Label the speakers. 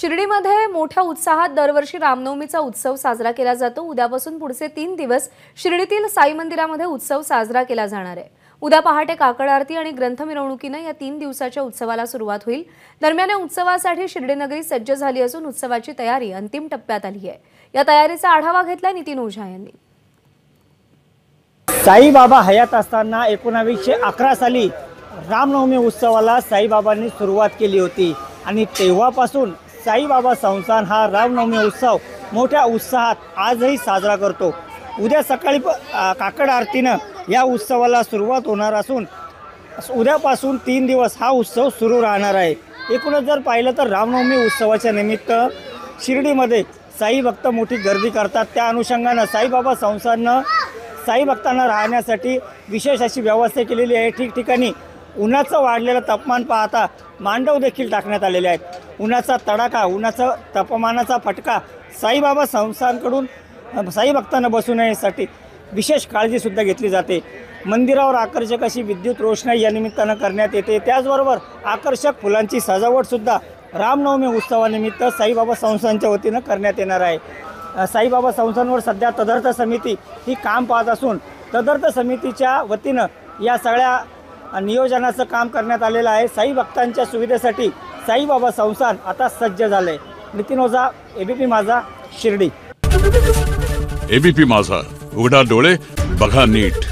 Speaker 1: शिर्डीमध्ये मोठ्या उत्साहात दरवर्षी रामनवमीचा उत्सव साजरा केला जातो। उद्यापासून पुढचे 3 दिवस शिर्डीतील साई मंदिरामध्ये उत्सव साजरा केला जाणार आहे। उद्या पहाटे काकड आरती आणि ग्रंथ मिरवणुकीने या 3 दिवसाच्या उत्सवाला सुरुवात होईल। दरम्यान या उत्सवासाठी शिर्डी नगरी सज्ज झाली असून उत्सवाची तयारी अंतिम टप्प्यात आली आहे। या तयारीचा आढावा घेतला नितीन ओझा यांनी।
Speaker 2: साईबाबा हयात असताना 1911 साली रामनवमी उत्सवाला साईबाबांनी सुरुवात केली होती आणि तेव्हापासून साईबाबा संस्थान हा रामनवमी उत्सव मोठ्या उत्साहात आजही साजरा करतो। उद्या सकाळी काकड आरतीनं या उत्सवाला सुरुवात होणार असून उद्यापासून 3 दिवस हा उत्सव सुरू राहणार आहे। एकूणच जर पाहिलं तर रामनवमी उत्सवाच्या निमित्त शिर्डीमध्ये साई भक्त मोठी गर्दी करतात। त्या अनुषंगानं साईबाबा संस्थाननं साई भक्तांना राहण्यासाठी विशेष अशी व्यवस्था केलेली आहे। ठिकठिकाणी उन्हाचं वाढलेलं तापमान पाहता मांडव देखील टाकण्यात आलेले आहेत। उन्हाचा तडाखा, उन्हाचा तापमानाचा फटका साईबाबा संस्थानकडून साई भक्तांना बसू नये यासाठी विशेष काळजीसुद्धा घेतली जाते। मंदिरावर आकर्षक अशी विद्युत रोषणाई या निमित्तानं करण्यात येते। त्याचबरोबर आकर्षक फुलांची सजावटसुद्धा रामनवमी उत्सवानिमित्त साईबाबा संस्थानच्या वतीनं करण्यात येणार आहे। साईबाबा संस्थानवर सध्या तदर्थ समिती ही काम पाहत असून तदर्थ समितीच्या वतीनं या सगळ्या नियोजनाचं काम करण्यात आलेलं आहे। साई भक्तांच्या सुविधेसाठी साईबाबा संस्थान आता सज्ज झाले। नितीन ओझा, एबीपी माझा, शिर्डी।
Speaker 3: एबीपी माझा, उघडा डोळे बघा नीट।